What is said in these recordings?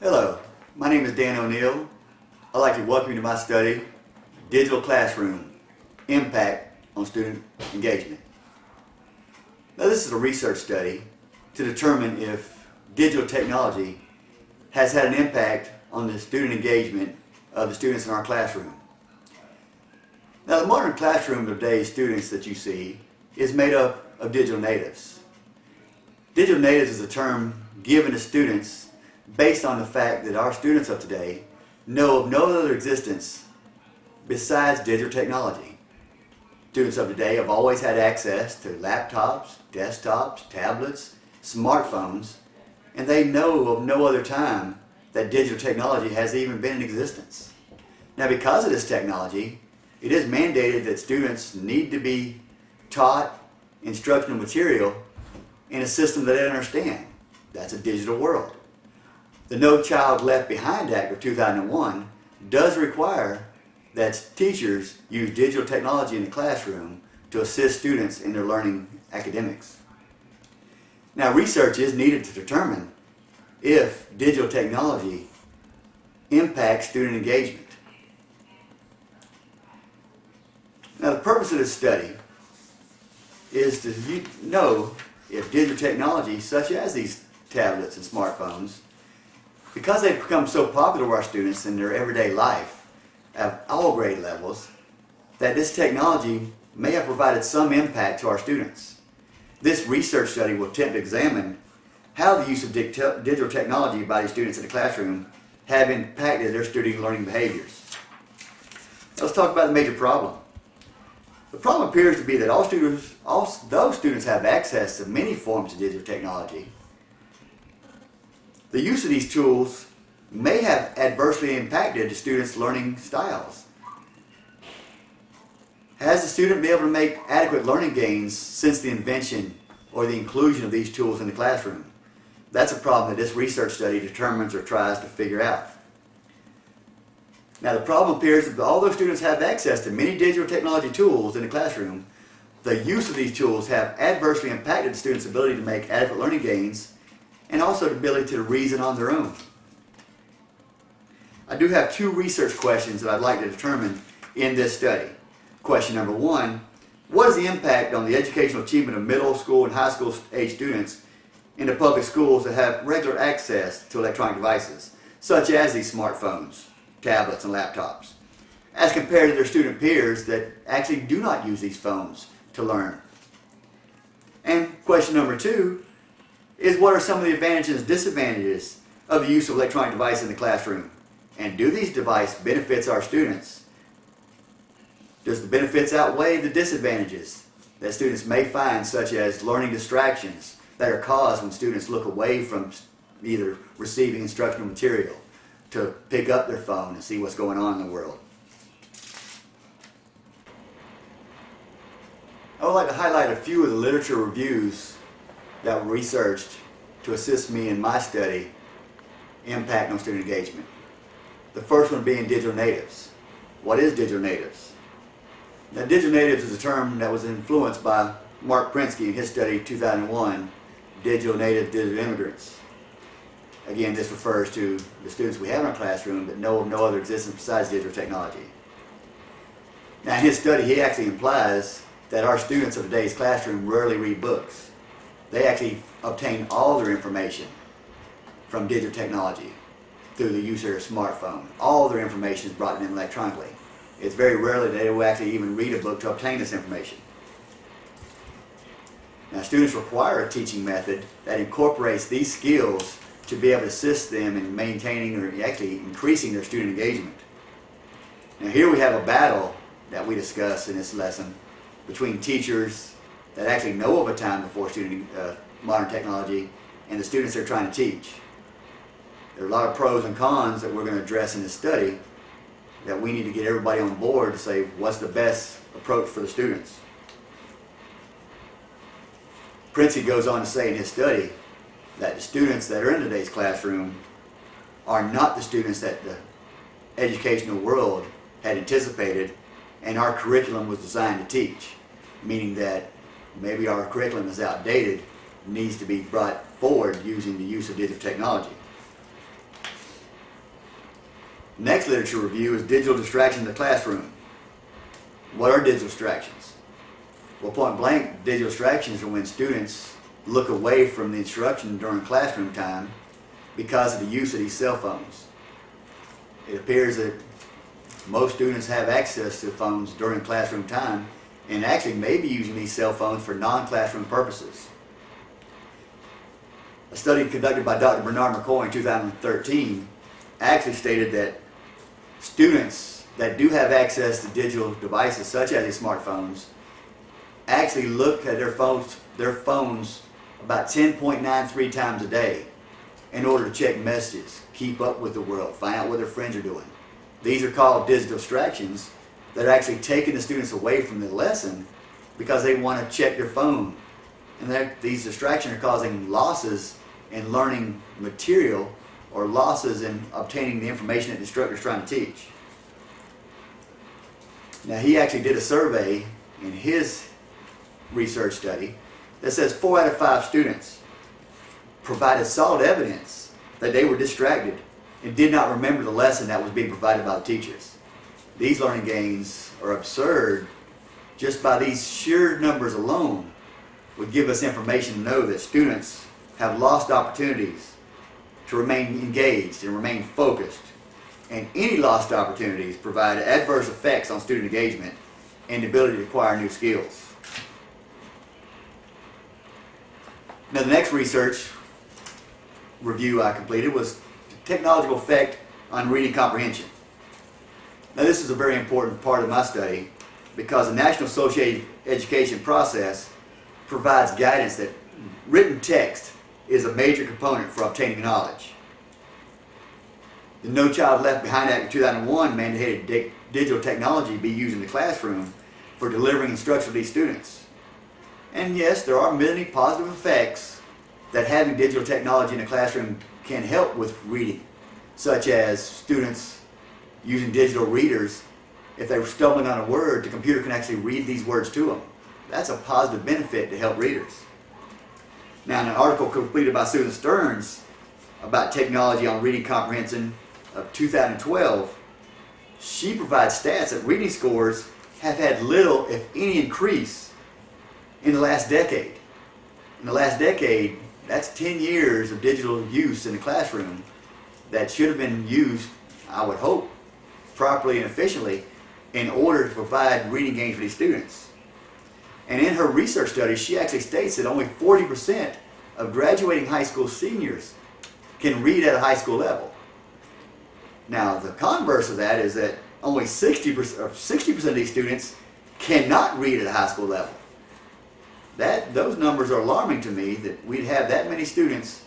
Hello, my name is Dan O'Neill. I'd like to welcome you to my study, Digital Classroom, Impact on Student Engagement. Now this is a research study to determine if digital technology has had an impact on the student engagement of the students in our classroom. Now the modern classroom of today's students that you see is made up of digital natives. Digital natives is a term given to students based on the fact that our students of today know of no other existence besides digital technology. Students of today have always had access to laptops, desktops, tablets, smartphones, and they know of no other time that digital technology has even been in existence. Now because of this technology, it is mandated that students need to be taught instructional material in a system that they understand. That's a digital world. The No Child Left Behind Act of 2001 does require that teachers use digital technology in the classroom to assist students in their learning academics. Now research is needed to determine if digital technology impacts student engagement. Now the purpose of this study is to know if digital technology such as these tablets and smartphones, because they've become so popular with our students in their everyday life at all grade levels, that this technology may have provided some impact to our students. This research study will attempt to examine how the use of digital technology by these students in the classroom have impacted their student learning behaviors. Let's talk about the major problem. The problem appears to be that those students have access to many forms of digital technology. The use of these tools may have adversely impacted the students' learning styles. Has the student been able to make adequate learning gains since the invention or the inclusion of these tools in the classroom? That's a problem that this research study determines or tries to figure out. Now the problem appears that although students have access to many digital technology tools in the classroom, the use of these tools have adversely impacted the students' ability to make adequate learning gains and also the ability to reason on their own. I do have two research questions that I'd like to determine in this study. Question number one, what is the impact on the educational achievement of middle school and high school age students in the public schools that have regular access to electronic devices, such as these smartphones, tablets, and laptops, as compared to their student peers that actually do not use these phones to learn? And question number two is, what are some of the advantages and disadvantages of the use of electronic devices in the classroom? And do these devices benefit our students? Does the benefits outweigh the disadvantages that students may find, such as learning distractions that are caused when students look away from either receiving instructional material to pick up their phone and see what's going on in the world? I would like to highlight a few of the literature reviews that were researched to assist me in my study, Impact on Student Engagement. The first one being digital natives. What is digital natives? Now, digital natives is a term that was influenced by Mark Prensky in his study 2001, Digital Native Digital Immigrants. Again, this refers to the students we have in our classroom that know of no other existence besides digital technology. Now in his study, he actually implies that our students of today's classroom rarely read books. They actually obtain all their information from digital technology through the use of their smartphone. All their information is brought to them electronically. It's very rarely that they will actually even read a book to obtain this information. Now students require a teaching method that incorporates these skills to be able to assist them in maintaining or actually increasing their student engagement. Now here we have a battle that we discuss in this lesson between teachers that actually know of a time before modern technology and the students they're trying to teach. There are a lot of pros and cons that we're going to address in this study that we need to get everybody on board to say what's the best approach for the students. Princey goes on to say in his study that the students that are in today's classroom are not the students that the educational world had anticipated and our curriculum was designed to teach, meaning that maybe our curriculum is outdated, needs to be brought forward using the use of digital technology. Next literature review is digital distractions in the classroom. What are digital distractions? Well, point blank, digital distractions are when students look away from the instruction during classroom time because of the use of these cell phones. It appears that most students have access to phones during classroom time and actually may be using these cell phones for non-classroom purposes. A study conducted by Dr. Bernard McCoy in 2013 actually stated that students that do have access to digital devices such as these smartphones actually look at their phones about 10.93 times a day in order to check messages, keep up with the world, find out what their friends are doing. These are called digital distractions that are actually taking the students away from the lesson because they want to check their phone. And these distractions are causing losses in learning material or losses in obtaining the information that the instructor is trying to teach. Now, he actually did a survey in his research study that says 4 out of 5 students provided solid evidence that they were distracted and did not remember the lesson that was being provided by the teachers. These learning gains are absurd. Just by these sheer numbers alone would give us information to know that students have lost opportunities to remain engaged and remain focused. And any lost opportunities provide adverse effects on student engagement and the ability to acquire new skills. Now, the next research review I completed was the technological effect on reading comprehension. Now, this is a very important part of my study because the National Associated Education process provides guidance that written text is a major component for obtaining knowledge. The No Child Left Behind Act of 2001 mandated digital technology be used in the classroom for delivering instruction to these students. And yes, there are many positive effects that having digital technology in the classroom can help with reading, such as students using digital readers. If they're stumbling on a word, the computer can actually read these words to them. That's a positive benefit to help readers. Now, in an article completed by Susan Stearns about technology on reading comprehension of 2012, she provides stats that reading scores have had little, if any, increase in the last decade. In the last decade, that's 10 years of digital use in the classroom that should have been used, I would hope, properly and efficiently in order to provide reading gains for these students. And in her research study, she actually states that only 40% of graduating high school seniors can read at a high school level. Now, the converse of that is that only 60% of these students cannot read at a high school level. Those numbers are alarming to me, that we'd have that many students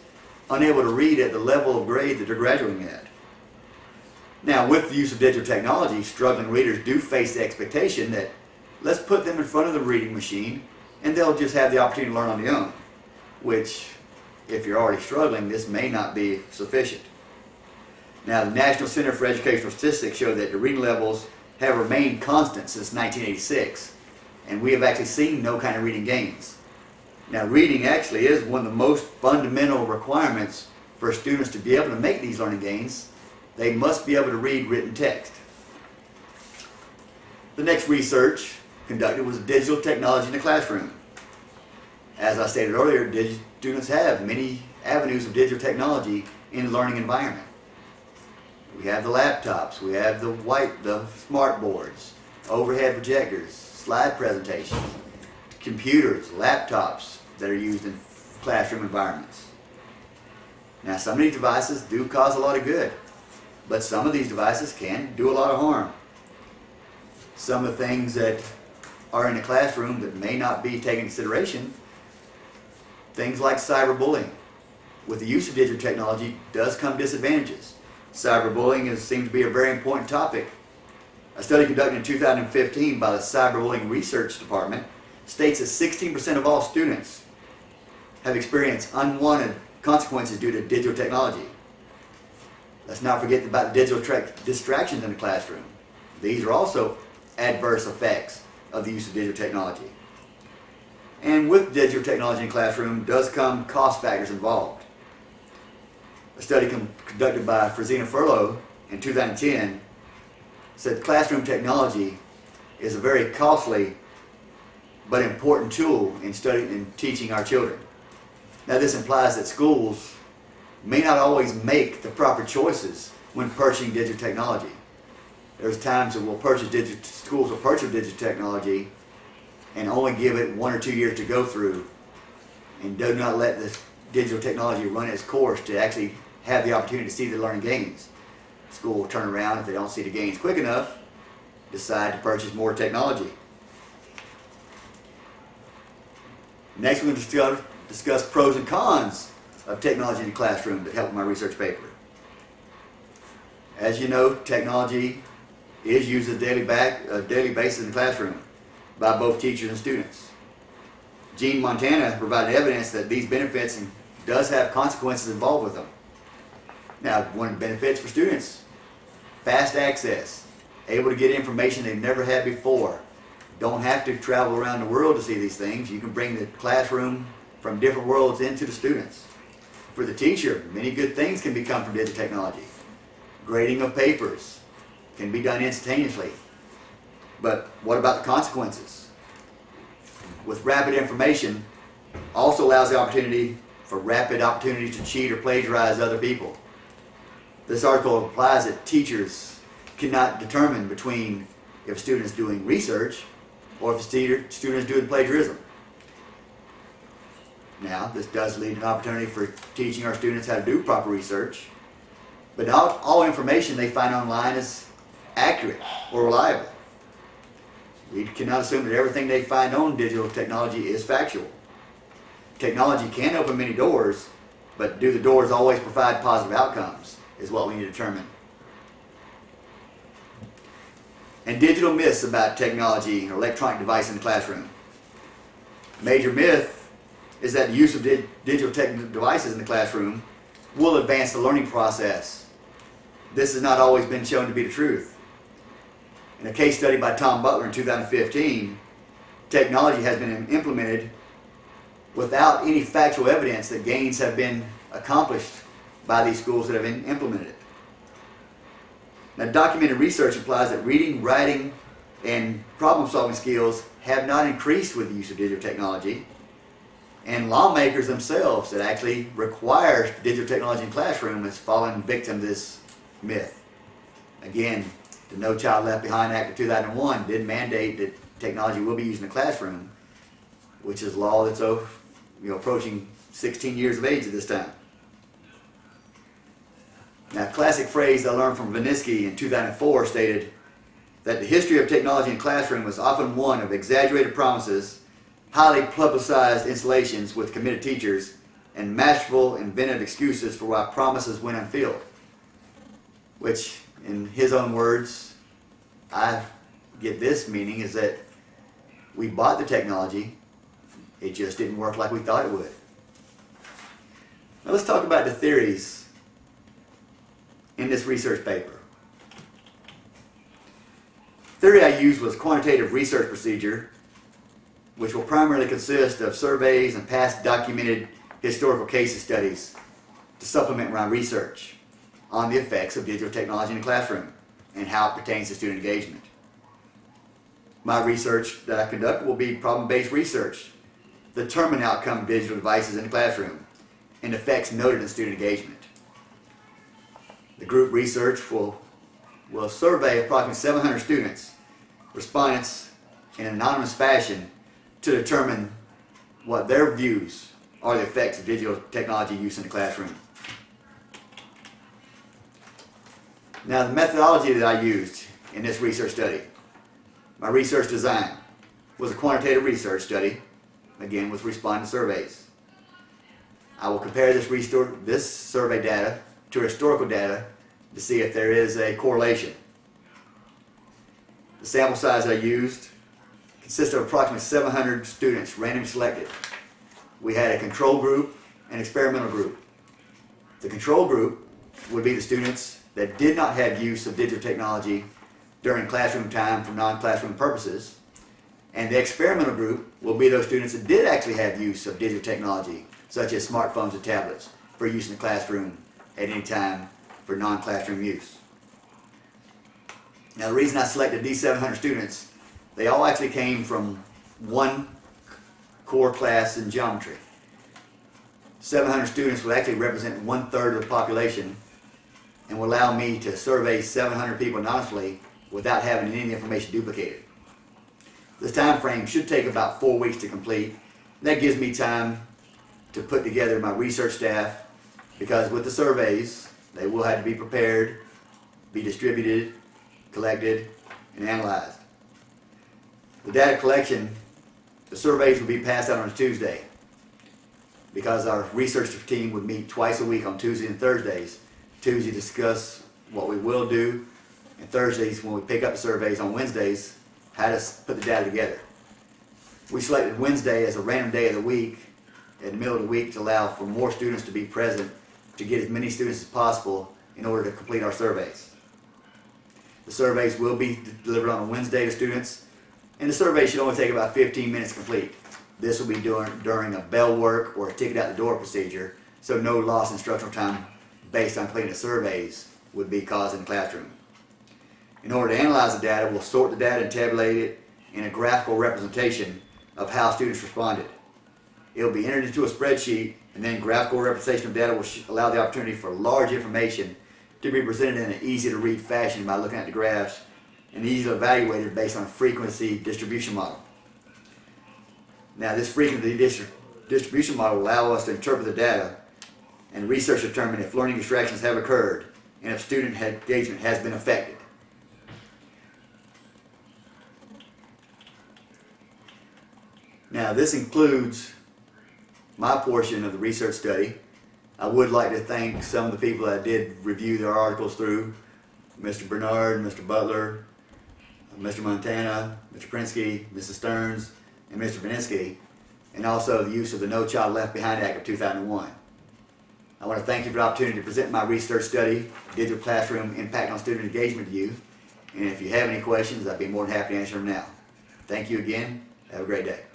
unable to read at the level of grade that they're graduating at. Now, with the use of digital technology, struggling readers do face the expectation that let's put them in front of the reading machine and they'll just have the opportunity to learn on their own, which, if you're already struggling, this may not be sufficient. Now, the National Center for Educational Statistics show that the reading levels have remained constant since 1986, and we have actually seen no kind of reading gains. Now, reading actually is one of the most fundamental requirements for students to be able to make these learning gains. They must be able to read written text. The next research conducted was digital technology in the classroom. As I stated earlier, students have many avenues of digital technology in the learning environment. We have the laptops, we have the smart boards, overhead projectors, slide presentations, computers, laptops that are used in classroom environments. Now, some of these devices do cause a lot of good, but some of these devices can do a lot of harm. Some of the things that are in the classroom that may not be taken into consideration, things like cyberbullying. With the use of digital technology does come disadvantages. Cyberbullying seems to be a very important topic. A study conducted in 2015 by the Cyberbullying Research Department states that 16% of all students have experienced unwanted consequences due to digital technology. Let's not forget about the digital distractions in the classroom. These are also adverse effects of the use of digital technology. And with digital technology in the classroom does come cost factors involved. A study conducted by Frazina Furlow in 2010 said classroom technology is a very costly but important tool in studying and teaching our children. Now this implies that schools may not always make the proper choices when purchasing digital technology. There's times that schools will purchase digital technology and only give it 1 or 2 years to go through and do not let the digital technology run its course to actually have the opportunity to see the learning gains. School will turn around if they don't see the gains quick enough, decide to purchase more technology. Next we're going to discuss pros and cons of technology in the classroom that help in my research paper. As you know, technology is used on a daily basis in the classroom by both teachers and students. Gene Montana provided evidence that these benefits does have consequences involved with them. Now, one of the benefits for students, fast access, able to get information they've never had before. Don't have to travel around the world to see these things. You can bring the classroom from different worlds into the students. For the teacher, many good things can become from digital technology. Grading of papers can be done instantaneously. But what about the consequences? With rapid information, also allows the opportunity for rapid opportunity to cheat or plagiarize other people. This article implies that teachers cannot determine between if a student is doing research or if a student is doing plagiarism. Now, this does lead to an opportunity for teaching our students how to do proper research, but not all information they find online is accurate or reliable. We cannot assume that everything they find on digital technology is factual. Technology can open many doors, but do the doors always provide positive outcomes is what we need to determine. And digital myths about technology and electronic devices in the classroom. Major myth is that the use of digital devices in the classroom will advance the learning process. This has not always been shown to be the truth. In a case study by Tom Butler in 2015, technology has been implemented without any factual evidence that gains have been accomplished by these schools that have implemented it. Now, documented research implies that reading, writing, and problem-solving skills have not increased with the use of digital technology, and lawmakers themselves that actually require digital technology in classroom has fallen victim to this myth. Again, the No Child Left Behind Act of 2001 did mandate that technology will be used in the classroom, which is law that's approaching 16 years of age at this time. Now, a classic phrase I learned from Vanisky in 2004 stated that the history of technology in classroom was often one of exaggerated promises, highly publicized installations with committed teachers, and masterful, inventive excuses for why promises went unfulfilled. Which, in his own words, I get this meaning is that we bought the technology, it just didn't work like we thought it would. Now let's talk about the theories in this research paper. The theory I used was quantitative research procedure, which will primarily consist of surveys and past documented historical case studies to supplement my research on the effects of digital technology in the classroom and how it pertains to student engagement. My research that I conduct will be problem-based research, determine the outcome of digital devices in the classroom and effects noted in student engagement. The group research will survey approximately 700 students, respondents in an anonymous fashion to determine what their views are the effects of digital technology use in the classroom. Now, the methodology that I used in this research study, my research design, was a quantitative research study, again with respondent surveys. I will compare this survey data to historical data to see if there is a correlation. The sample size I used consists of approximately 700 students randomly selected. We had a control group and experimental group. The control group would be the students that did not have use of digital technology during classroom time for non-classroom purposes, and the experimental group will be those students that did actually have use of digital technology, such as smartphones and tablets, for use in the classroom at any time for non-classroom use. Now the reason I selected these 700 students, they all actually came from one core class in geometry. 700 students will actually represent 1/3 of the population and will allow me to survey 700 people anonymously without having any information duplicated. This time frame should take about 4 weeks to complete. That gives me time to put together my research staff, because with the surveys, they will have to be prepared, be distributed, collected, and analyzed. The data collection, the surveys will be passed out on a Tuesday, because our research team would meet twice a week on Tuesdays and Thursdays. Tuesday discuss what we will do, and Thursdays when we pick up the surveys on Wednesdays, how to put the data together. We selected Wednesday as a random day of the week, in the middle of the week, to allow for more students to be present, to get as many students as possible in order to complete our surveys. The surveys will be delivered on a Wednesday to students, and the survey should only take about 15 minutes to complete. This will be during a bell work or a ticket out the door procedure, so no lost instructional time based on completing the surveys would be caused in the classroom. In order to analyze the data, we'll sort the data and tabulate it in a graphical representation of how students responded. It will be entered into a spreadsheet, and then graphical representation of data will allow the opportunity for large information to be presented in an easy to read fashion by looking at the graphs, and easily evaluated based on a frequency distribution model. Now this frequency distribution model will allow us to interpret the data and research determine if learning distractions have occurred and if student engagement has been affected. Now this includes my portion of the research study. I would like to thank some of the people that I did review their articles through: Mr. Bernard, Mr. Butler, Mr. Montana, Mr. Prinsky, Mrs. Stearns, and Mr. Vaninsky, and also the use of the No Child Left Behind Act of 2001. I want to thank you for the opportunity to present my research study, Digital Classroom Impact on Student Engagement, to you. And if you have any questions, I'd be more than happy to answer them now. Thank you again. Have a great day.